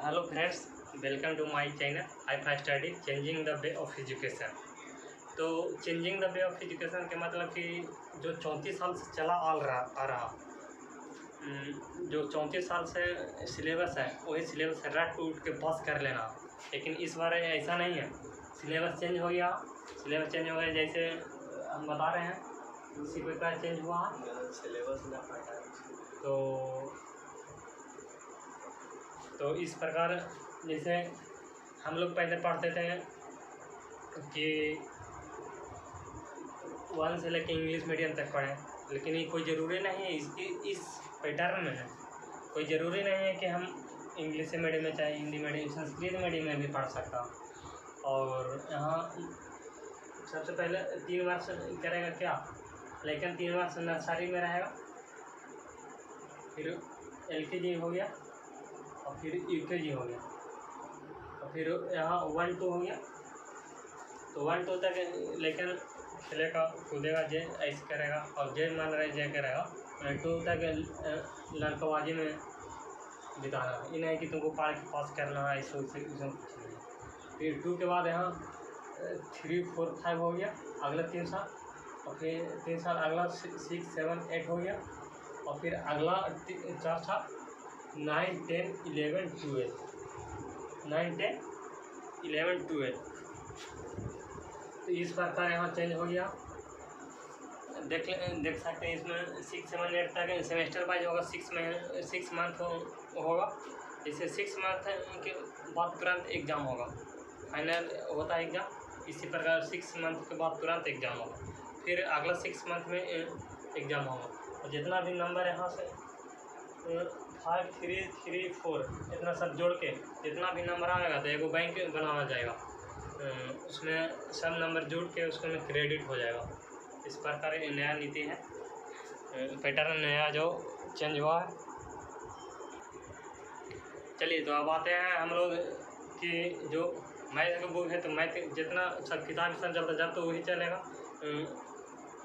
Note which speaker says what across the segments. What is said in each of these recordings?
Speaker 1: Hello friends, welcome to my channel I study changing the way of education. तो changing the way of education के मतलब कि जो 34 साल से चला आ रहा जो 34 साल से सिलेबस है वही सिलेबस रट टूट के पास कर लेना। लेकिन इस बार ऐसा नहीं है, सिलेबस चेंज हो गया। जैसे हम बता रहे हैं उसी प्रकार चेंज हुआ सिलेबस तो इस प्रकार जैसे हम लोग पहले पढ़ते थे कि 1 से लेकर इंग्लिश मीडियम तक पढ़ें, लेकिन ये कोई ज़रूरी नहीं है। इस पैटर्न में है, कोई ज़रूरी नहीं है कि हम इंग्लिश मीडियम में चाहे हिंदी मीडियम संस्कृत मीडियम में भी पढ़ सकता। और यहाँ सबसे पहले 3 वर्ष करेगा क्या, लेकिन 3 वर्ष नर्सरी में रहेगा, फिर LKG हो गया और फिर UKG हो गया और फिर यहाँ 1-2 हो गया। तो 1-2 तक लेकिन खेलेगा कूदेगा, जे ऐसे करेगा और जे मान रहे जे करेगा। 2 तक लड़कबाजी में बिताना, ये नहीं कि तुमको पढ़ के पास करना है, ऐसे कुछ नहीं। फिर 2 के बाद यहाँ 3, 4, 5 हो गया अगला 3 साल, और फिर 3 साल अगला 6, 7, 8 हो गया, और फिर अगला 4 साल 9, 10, 11, 12 9, 10, 11, 12। तो इस प्रकार यहाँ चेंज हो गया। देख सकते हैं इसमें 6, 7, 8 तक सेमेस्टर वाइज होगा। 6 मंथ होगा। जैसे 6 मंथ के बाद तुरंत एग्ज़ाम होगा, फाइनल होता है एग्ज़ाम। इसी प्रकार 6 मंथ के बाद तुरंत एग्ज़ाम होगा, फिर अगला 6 मंथ में एग्ज़ाम होगा। और जितना भी नंबर यहाँ से 5, 3, 3, 4 इतना सब जोड़ के जितना भी नंबर आएगा तो एगो बैंक बनाया जाएगा, उसमें सब नंबर जोड़ के उसको में क्रेडिट हो जाएगा। इस प्रकार ये नया नीति है, पैटर्न नया जो चेंज हुआ है। चलिए तो अब आते हैं हम लोग कि जो मैथ का बुक है, तो मैथ जितना सब किताब सब चलता जब तो वही चलेगा।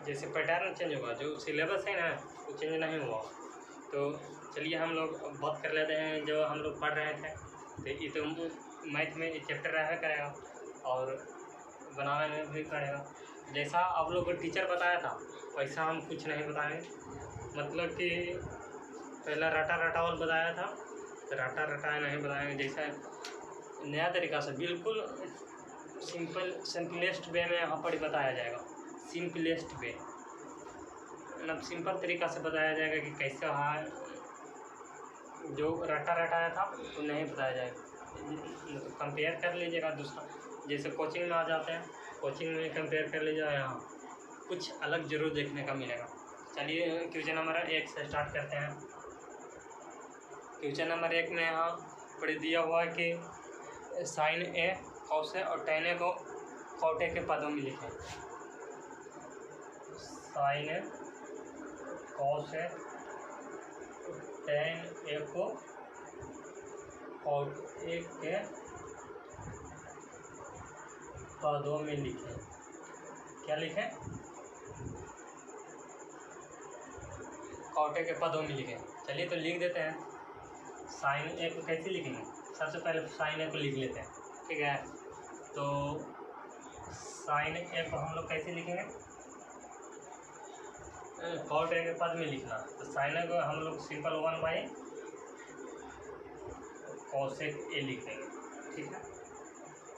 Speaker 1: जैसे पैटर्न चेंज होगा, जो सिलेबस है ना वो चेंज नहीं हुआ। तो चलिए हम लोग बात कर लेते हैं जो हम लोग पढ़ रहे थे। तो ये तो मैथ में एक चैप्टर रहा करेगा और बनाने में भी करेगा। जैसा आप लोग को टीचर बताया था वैसा हम कुछ नहीं बताएंगे। मतलब कि पहला रटावल बताया था, तो रटाया नहीं बताएंगे। जैसा नया तरीका से बिल्कुल सिंपलेस्ट वे में यहाँ पर बताया जाएगा। सिंपलेस्ट वे मतलब सिंपल तरीका से बताया जाएगा कि कैसे वहाँ जो रटाया था तो नहीं बताया जाएगा। तो कंपेयर कर लीजिएगा दूसरा, जैसे कोचिंग में आ जाते हैं, कोचिंग में कंपेयर कर लीजिएगा, यहाँ कुछ अलग जरूर देखने का मिलेगा। चलिए क्वेश्चन नंबर 1 से स्टार्ट करते हैं। क्वेश्चन नंबर 1 में यहाँ पर दिया हुआ है कि साइन ए कॉस ए और टेन ए को कॉट के पदों में लिखें। Sign A cos A ten ए को कॉट ए के पदों में लिखें। क्या लिखें? कॉट ए के पदों में लिखें। चलिए तो लिख देते हैं। साइन ए को कैसे लिखेंगे? सबसे पहले साइन ए को लिख लेते हैं, ठीक है। तो साइन ए को हम लोग कैसे लिखेंगे? कॉट ए के पद में लिखना। तो साइन ए को हम लोग सिंपल 1/cosec ए लिख देंगे, ठीक है।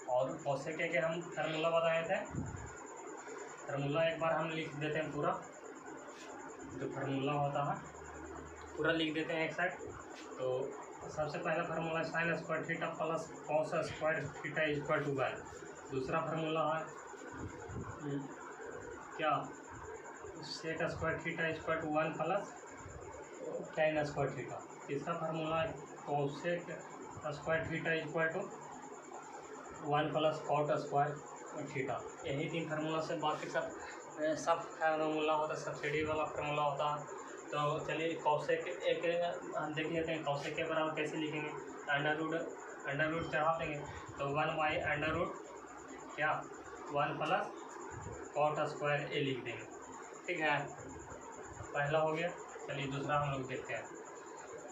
Speaker 1: और cosec ए के हम फार्मूला बताए थे, फार्मूला एक बार हम लिख देते हैं पूरा। जो फार्मूला होता है पूरा लिख देते हैं एक साइड। तो सबसे पहला formula sine square theta plus cos square theta equal to 1। दूसरा फार्मूला है क्या? Sec square theta equal to 1 plus tan square theta. तीसरा फार्मूला है cosec square theta equal to 1 plus cot square theta. यही 3 formula से बाकी सब formula होता है, सब्सिडी वाला फार्मूला होता है। तो चलिए कोसेक एक हम देख लेते हैं। कोसेक के बराबर कैसे लिखेंगे? अंडर रूट चढ़ा देंगे, तो 1/√, क्या 1 प्लस कॉट स्क्वायर ए लिख देंगे, ठीक है। पहला हो गया। चलिए दूसरा हम लोग देखते हैं।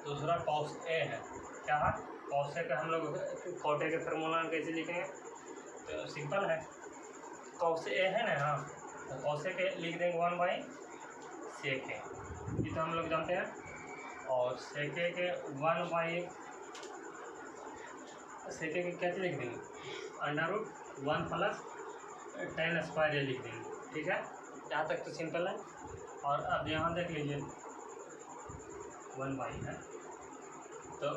Speaker 1: दूसरा कॉस ए है, क्या है? कौशे का हम लोग कोटे के फार्मूला कैसे लिखेंगे, तो सिंपल है, कौशे ए है ना, हाँ, तो कौशे के लिख देंगे 1/sec ए, ये तो हम लोग जानते हैं। और sec ए के 1/sec ए के क्या लिख देंगे, √1 + tan स्क्वायर ए लिख देंगे। ठीक है, यहाँ तक तो सिंपल है। और अब यहाँ देख लीजिए 1/, है तो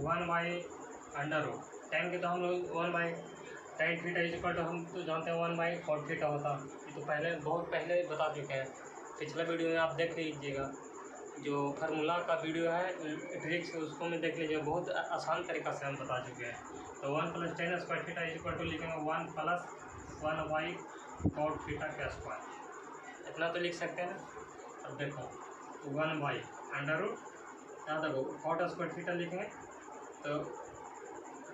Speaker 1: 1/√, tan के तो हम लोग 1/tan थीटा तो हम तो जानते हैं 1/cot थीटा होता। ये तो पहले बहुत पहले बता चुके हैं, पिछला वीडियो में आप देख लीजिएगा, जो फार्मूला का वीडियो है ट्रिक्स उसको में देख लीजिए, बहुत आसान तरीक़ा से हम बता चुके हैं। तो 1 + tan स्क्वायर थीटा टू लिखेंगे 1 + 1/cot थीटा का स्क्वायर, इतना तो लिख सकते हैं। अब देखो 1/√, यहाँ देखो cot स्क्वायर थीटा लिखेंगे तो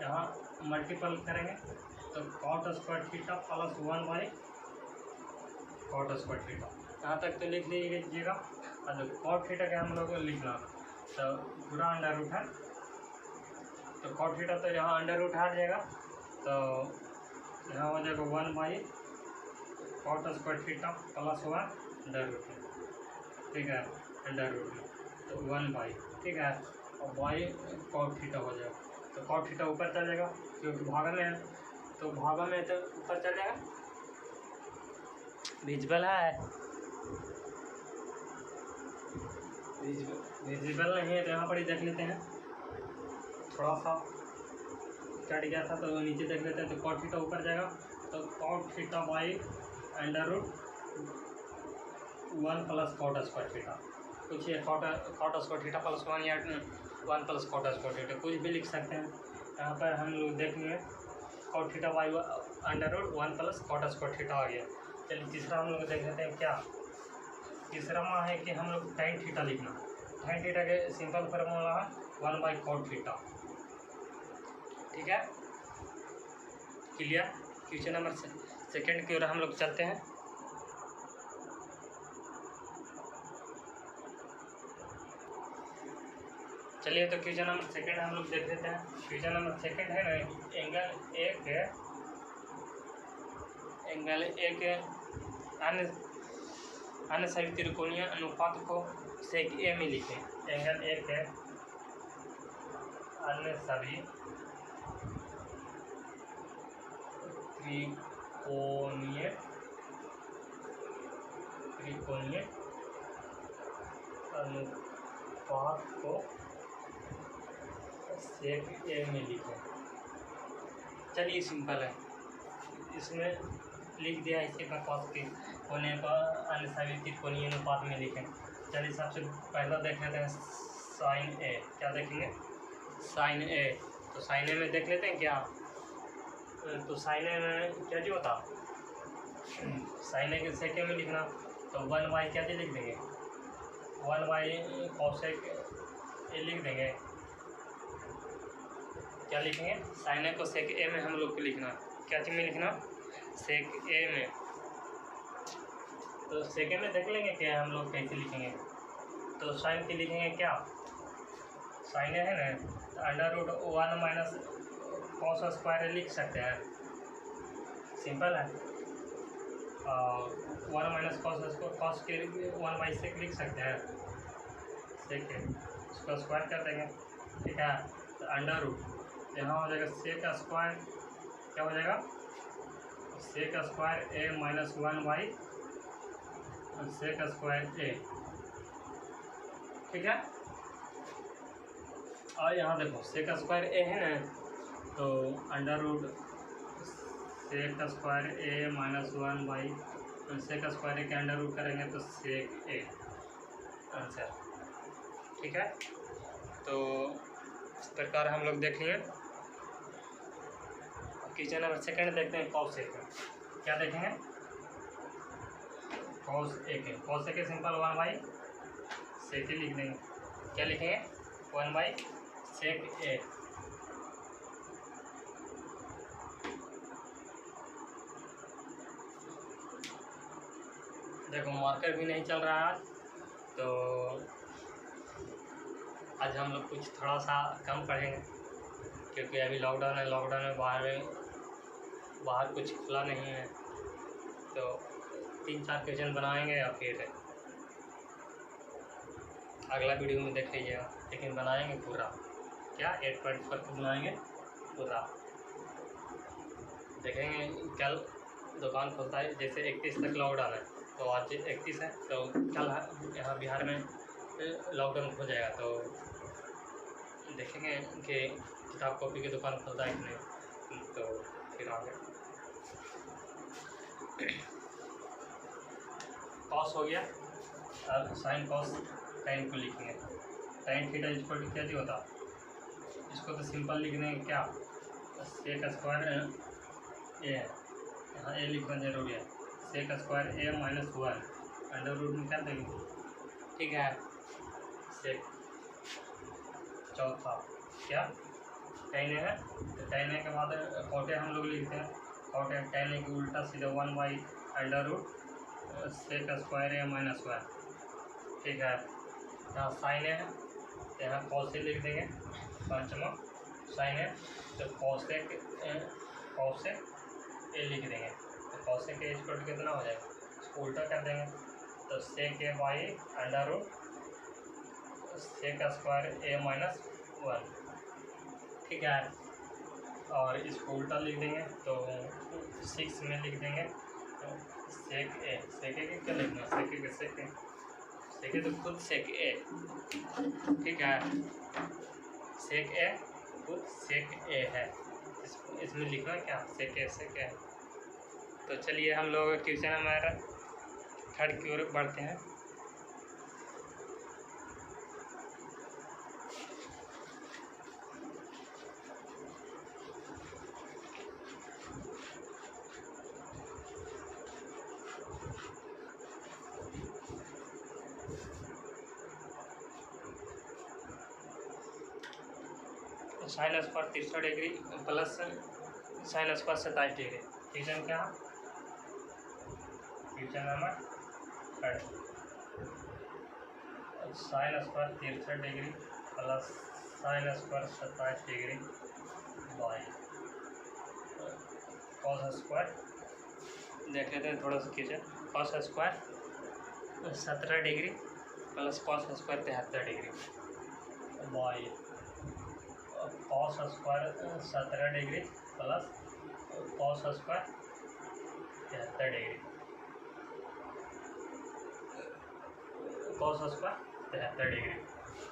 Speaker 1: यहाँ मल्टीपल करेंगे तो cot square theta + 1/cot square theta, यहाँ तक तो लिख लीजिएगा। और cot थीटा का हम लोग को लिखना तो पूरा अंडर रूट है, तो cot थीटा तो यहाँ अंडर रूट हट जाएगा, तो यहाँ हो जाएगा 1/cot स्क्वायर थीटा + 1 √ ठीक है, अंडर रूट में तो 1/, ठीक है, और y cot थीटा हो जाएगा, तो cot थीटा ऊपर चल जाएगा क्योंकि भागा में है, तो भागा में तो ऊपर चल जाएगा, विजिबल है, विजिबल नहीं है तो यहाँ पर ही देख लेते हैं, थोड़ा सा कट गया था तो नीचे देख लेते हैं। तो cot थीटा ऊपर जाएगा तो cot theta √1 + cot square theta, कुछ ये cot स्क्वायर थीटा + 1 या 1 + cot स्क्वायर थीटा कुछ भी लिख सकते हैं। यहाँ पर हम लोग देखेंगे cot theta √1 + cot square theta आ गया। चलिए तीसरा हम लोग देख लेते हैं, क्या तीसरा में है कि हम लोग tan थीटा लिखना, tan थीटा के सिंपल फार्मूला है 1/cot थीटा। ठीक है, क्लियर। क्वेश्चन नंबर सेकंड की ओर हम लोग चलते हैं। चलिए तो क्वेश्चन नंबर सेकंड हम लोग देख लेते हैं। क्वेश्चन नंबर सेकंड है ना, एंगल एक अन्य सभी त्रिकोणीय अनुपात को sec a में लिखें। एंगल एक है अन्य सभी त्रिकोणीय अनुपात को sec a में लिखें। चलिए सिंपल है, इसमें लिख दिया इसी का cos के कोने का अन्य सभी त्रिकोणीय अनुपात में लिखें। चलिए सबसे पहला देख लेते हैं sin a, क्या देखेंगे sin a, तो sin a में देख लेते हैं क्या, तो sin a में क्या जी होता, sin a के sec a में लिखना तो 1/, क्या जी लिख देंगे 1/cos a लिख देंगे, क्या लिखेंगे sin a को sec a में हम लोग को लिखना, क्या चीज़ में लिखना sec a में, तो sec a में देख लेंगे क्या हम लोग कैसे लिखेंगे, तो sin के लिखेंगे क्या sin a है ना तो √1 - cos स्क्वायर लिख सकते हैं, सिंपल है। और 1 - cos के 1/sec लिख सकते हैं, sec उसका स्क्वायर कर देंगे। ठीक है, तो अंडर रूट यहाँ हो जाएगा sec स्क्वायर, क्या हो जाएगा sec square a - 1/sec square a। ठीक है, और यहाँ देखो sec स्क्वायर a है ना, तो under root sec square a - 1/sec square a के अंडर रूट करेंगे तो sec a आंसर। ठीक है, तो इस प्रकार हम लोग देख लिए। क्वेश्चन नंबर सेकंड देखते हैं, cos a का क्या देखेंगे cos a के सिंपल 1/sec लिख देंगे, क्या लिखेंगे 1/sec a। देखो मार्कर भी नहीं चल रहा है, तो आज हम लोग कुछ थोड़ा सा कम पढ़ेंगे। क्योंकि अभी लॉकडाउन है, लॉकडाउन में बाहर कुछ खुला नहीं है, तो 3-4 क्वेश्चन बनाएंगे और फिर अगला वीडियो में देख लीजिएगा, लेकिन बनाएंगे पूरा। क्या 8.4 को बनाएंगे पूरा। देखेंगे कल दुकान खुलता है, जैसे 31 तक लॉकडाउन है, तो आज 31 है, तो कल यहाँ बिहार में लॉकडाउन खुल जाएगा, तो देखेंगे कि किताब कॉपी की दुकान खुलता है कि नहीं, तो फिर आगे कॉस हो गया। अब साइन कॉस टाइन को लिखेंगे। टाइन थीटा इक्वल टू क्या जी होता, इसको तो सिंपल लिखने क्या, सेक स्क्वायर ए, यहाँ ए लिखना जरूरी है, सेक स्क्वायर ए माइनस 1 अंडर रूट में क्या देंगे, ठीक है। सेक चौथा क्या टाइन है, तो टाइन के बाद कॉटे हम लोग लिखते हैं, कॉटे टाइन के उल्टा सीधा 1 by under root sec square A minus 1, ठीक है। यहाँ साइन है, यहाँ कॉस से लिख देंगे, पंचमा साइन है तो कॉसेक ए लिख देंगे, तो कॉसेक ए इक्वल टू कितना हो जाएगा, इसको उल्टा कर देंगे, तो sec A by under root sec square A minus 1, ठीक है। और इसको उल्टा लिख देंगे, तो 6 में लिख देंगे सेक ए के क्या लिखना, सेक ए तो खुद सेक ए, ठीक है। सेक ए खुद सेक ए है, इसमें लिखना क्या, सेक ए। तो चलिए हम लोग क्वेश्चन हमारा थर्ड की ओर बढ़ते हैं। Sine square 63 degree plus sine square 27 degree, question क्या, question number 3, sine square 63 degree plus sine square 27 degree by cos square, देख लेते हैं थोड़ा सा question. Cos square 17 degree plus cos square 73 degree by cos square 17 degree plus cos square 73 degree, cos square 73 degree.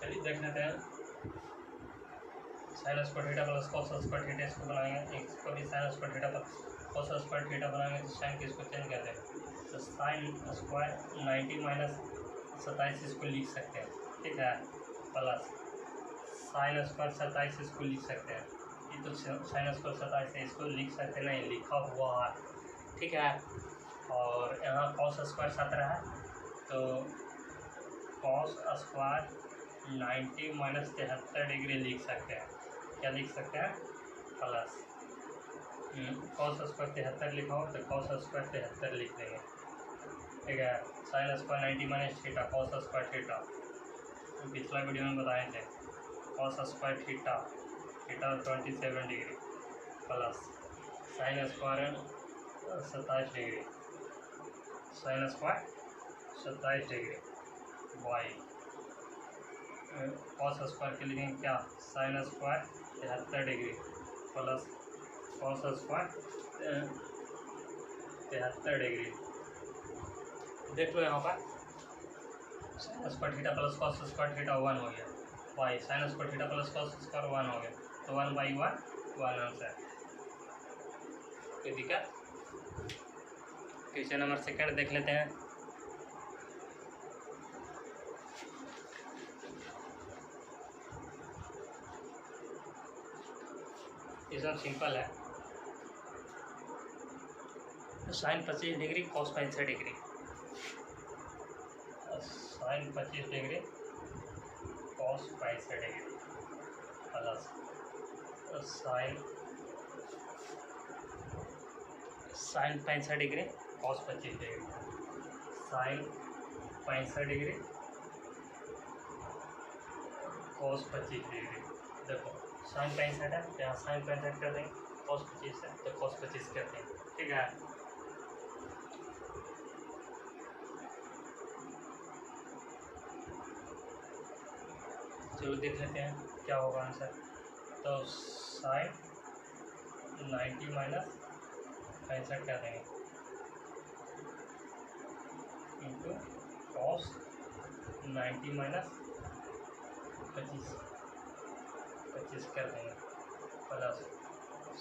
Speaker 1: चलिए देख लेते हैं, sine square theta plus cos square theta, इसको बनाएंगे, इसको भी sign square theta plus cos square theta बनाएंगे, तो साइन किसको चेंज कर देंगे, तो साइन स्क्वायर 90 माइनस 27 इसको लिख सकते हैं, ठीक है, प्लस साइन स्क्वायर 27 इसको लिख सकते हैं, ये तो साइन स्क्वायर 27 है, इसको लिख सकते नहीं, लिखा हुआ है, ठीक है। और यहाँ कॉस स्क्वायर 17 है, तो कॉस स्क्वायर 90 माइनस 73 डिग्री लिख सकते हैं, क्या लिख सकते हैं, प्लस कॉस स्क्वायर 73 लिखा हो तो कॉस स्क्वायर 73 लिख देंगे, ठीक है। Sine square 90 minus theta cos square theta, पिछला वीडियो में बताए थे, cos square theta 27 degree plus sine square 27 degree, sign square 27 degree by cos square के लिए क्या, sine square 73 degree plus cos square 73 degree. देख लो यहाँ पर sign square theta plus cos square theta 1 हो गया, by sine square theta plus cos square 1 हो गया, तो 1/1 आंसर। कोई दिक्कत। क्वेश्चन नंबर 2 देख लेते हैं। ये सब सिंपल है, sine 25 degree cos 65 degree, sine 25 degree cos 65 degree plus sine 65 degree cos 25 degree, sine 65 degree cos 25 degree. देखो साइन 65 है, यहाँ साइन 65 कर देंगे, cos 25 है तो cos 25 कर देंगे। ठीक है, चलो देख लेते हैं क्या होगा आंसर। तो साइन 90 माइनस 65 कर देंगे इंटू कॉस 90 माइनस 25 कर देंगे plus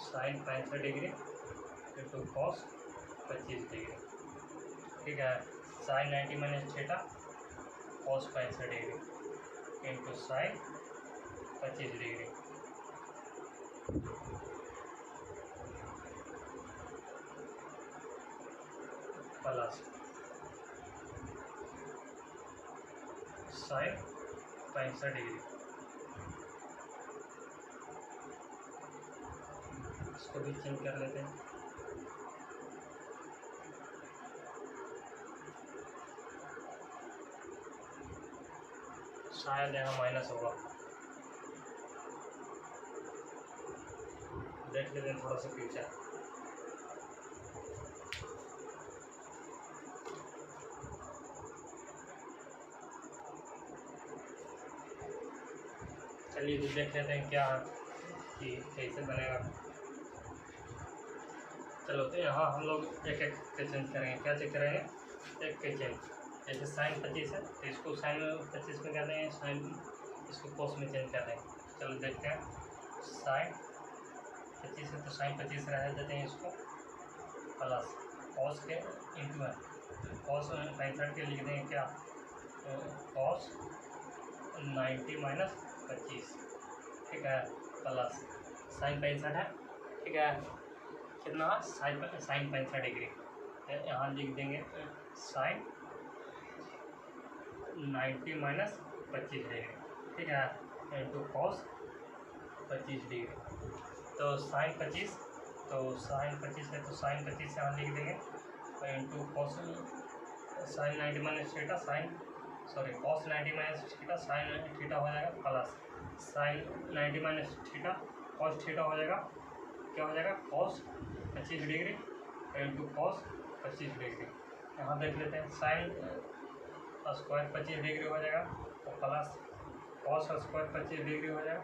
Speaker 1: sine 65 degree into cos 25 degree. ठीक है, sine 90 minus theta cos 65 degree into sine 25 degree plus sine 65 degree. इसको भी चेंज कर लेते हैं। शायद यहाँ माइनस होगा, देख लेते हैं थोड़ा सा फ्यूचर। चलिए तो देख लेते हैं क्या कि कैसे बनेगा। चलो तो यहाँ हम लोग एक एक के चेंज करेंगे। क्या चेक करेंगे? एक के चेंज। जैसे साइन 25 है तो इसको साइन 25 में कर देंगे, साइन इसको कॉस में चेंज कर देंगे। चलो देखते हैं, साइन 25 है तो साइन 25 रह देते हैं इसको, प्लस कॉस के इंटू है, कॉस 65 के लिख देंगे क्या, कॉस 90 माइनस 25। ठीक है, प्लस साइन 65 है। ठीक है, कितना साइन 65 डिग्री, यहाँ लिख देंगे साइन 90 माइनस 25 डिग्री। ठीक है, इंटू कॉस 25 डिग्री। तो साइन 25, तो साइन 25 है तो साइन 25 यहाँ लिख देंगे into cos sine 90 minus theta cos 90 minus theta sine theta हो जाएगा, plus sign 90 minus theta cos theta हो जाएगा, क्या हो जाएगा, cos 25 degree into cos 25 degree. यहाँ देख लेते हैं, साइन स्क्वायर 25 डिग्री हो जाएगा तो प्लस कॉस स्क्वायर 25 डिग्री हो जाएगा,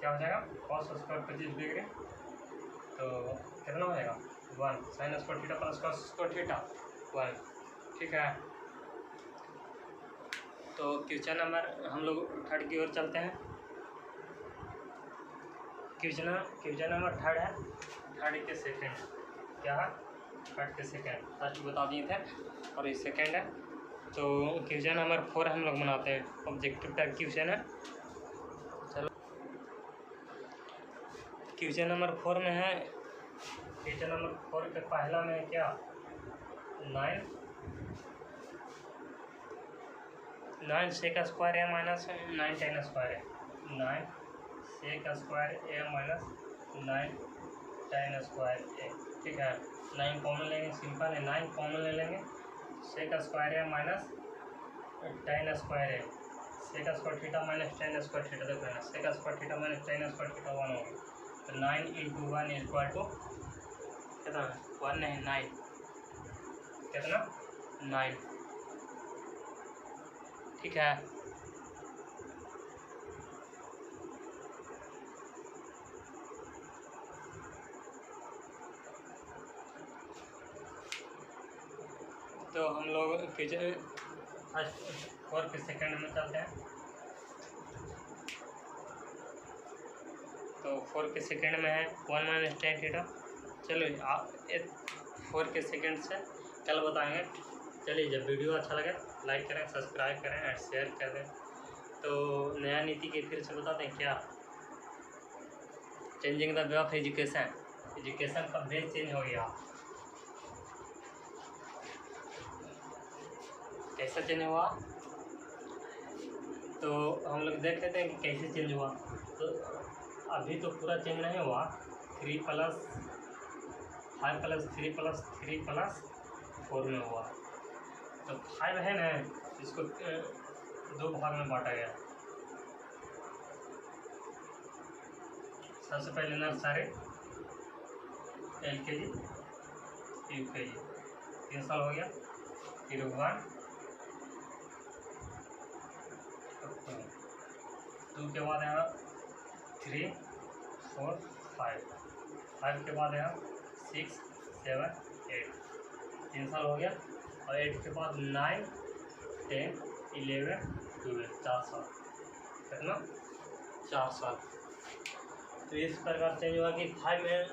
Speaker 1: क्या हो जाएगा, कॉस स्क्वायर 25 डिग्री तो कितना हो जाएगा 1, sign square theta plus cos square theta 1। ठीक है, तो क्वेश्चन नंबर हम लोग 3 की ओर चलते हैं। क्वेश्चन नंबर 3 है, 3 के सेकेंड क्या है, 3 के सेकेंड फर्स्ट बता दिए थे और ये सेकेंड है। तो क्वेश्चन नंबर 4 हम लोग बनाते हैं, ऑब्जेक्टिव टाइप क्वेश्चन है। चलो क्वेश्चन नंबर 4 में है, क्वेश्चन नंबर 4 के पहला में है क्या, 9 सेक स्क्वायर ए माइनस 9 टेन स्क्वायर है, 9 सेक स्क्वायर ए माइनस 9 टेन स्क्वायर ए। ठीक है, 9 कॉमन लेंगे, सिंपल है, 9 कॉमन ले लेंगे, सेक स्क्वायर ए माइनस 10 स्क्वायर है, sec square theta minus 10 square theta, देखो ना, sec square theta minus 10 square theta 1 हो गया। तो 9 इंटू 1 इक्वल टू कितना, 1 नहीं 9, कितना 9। ठीक है, तो हम लोग फर्स्ट 4 के सेकेंड में चलते हैं। तो 4 के सेकेंड में है 1 माइनस टेन थीटा। चलो आप 4 के सेकेंड से कल बताएंगे। चलिए, जब वीडियो अच्छा लगे लाइक करें, सब्सक्राइब करें और शेयर कर दें। तो नया नीति के फिर से बताते हैं क्या, changing the way of education का बेस चेंज हो गया। कैसा चेंज हुआ, तो हम लोग देख लेते हैं कि कैसे चेंज हुआ। तो अभी तो पूरा चेंज नहीं हुआ, 3 + 5 + 3 + 3 + 4 में हुआ। तो 5 है ना, इसको 2 भाग में बांटा गया। सबसे पहले नर्सरी, LKG, UKG 3 साल हो गया। फिर 1 2 के बाद यहाँ 3 4 5 के बाद यहाँ 6 7 8 3 साल हो गया। और 8 के बाद 9 10 11 12 4 साल, कितना 4 साल। तो इस प्रकार चेंज हुआ कि 5 में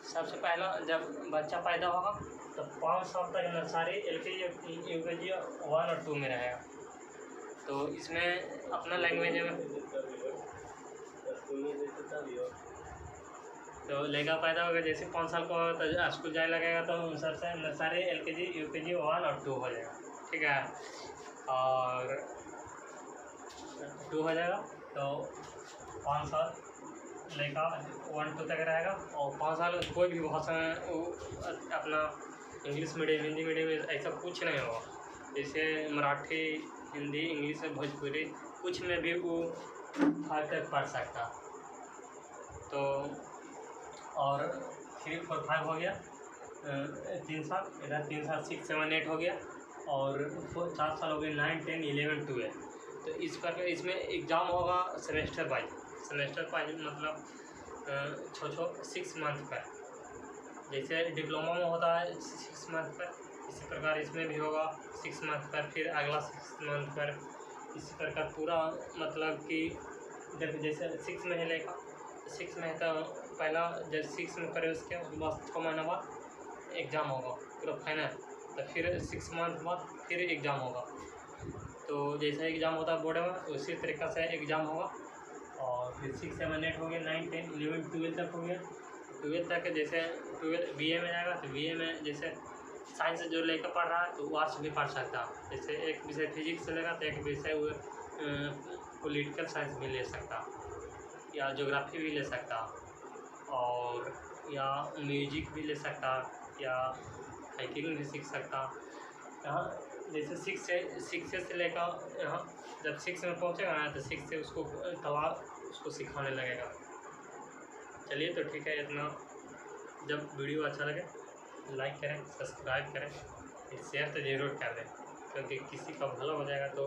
Speaker 1: सबसे पहला जब बच्चा पैदा होगा तो 5 साल तक नर्सरी, LKG, UKG 1 और 2 में रहेगा। तो इसमें अपना लैंग्वेज में तो लड़का पैदा होगा, जैसे 5 साल का होगा तो स्कूल जाने लगेगा, तो उन सबसे नर्सरी, LKG, UKG 1 और 2 हो जाएगा, ठीक है। और 2 हो जाएगा तो 5 साल लड़का 1 2 तक रहेगा। और 5 साल कोई भी भाषा में वो अपना इंग्लिश मीडियम, हिंदी मीडियम ऐसा कुछ नहीं होगा। जैसे मराठी, हिंदी, इंग्लिश, भोजपुरी कुछ में भी वो 5 तक पढ़ सकता। तो और 3 4 5 हो गया 3 साल, इधर 3 साल 6 7 8 हो गया। और 4 साल हो गए 9 10 11 12। तो इस पर इसमें एग्ज़ाम होगा सेमेस्टर वाइज मतलब 6 मंथ पर, जैसे डिप्लोमा में होता है 6 मंथ पर, इसी प्रकार इसमें भी होगा 6 मंथ पर, फिर अगला 6 मंथ पर, इसी प्रकार पूरा मतलब कि जैसे 6 में लेगा 6 में तो पहला जब 6 में करे उसके बाद 6 महीना बाद एग्ज़ाम होगा पूरा फाइनल। तो फिर 6 मंथ बाद फिर एग्ज़ाम होगा। तो जैसा एग्ज़ाम होता है बोर्ड में उसी तरीक़ा से एग्ज़ाम होगा। और फिर 6 7 8 हो गया, 9 10 11 12 तक हो गया। 12 तक जैसे 12 BA में जाएगा तो BA में जैसे साइंस जो लेकर पढ़ रहा है तो वो आर्ट्स भी पढ़ सकता है। जैसे एक विषय फिजिक्स लेगा तो एक विषय वो पॉलिटिकल साइंस भी ले सकता या ज्योग्राफी भी ले सकता और या म्यूजिक भी ले सकता या हाइकिंग भी सीख सकता। यहाँ जैसे 6 से लेकर यहाँ जब 6 में पहुँचेगा ना तो 6 से उसको कला उसको सिखाने लगेगा। चलिए तो ठीक है, इतना। जब वीडियो अच्छा लगे लाइक करें, सब्सक्राइब करें, शेयर तो ज़रूर कर दें, क्योंकि किसी का भला हो जाएगा तो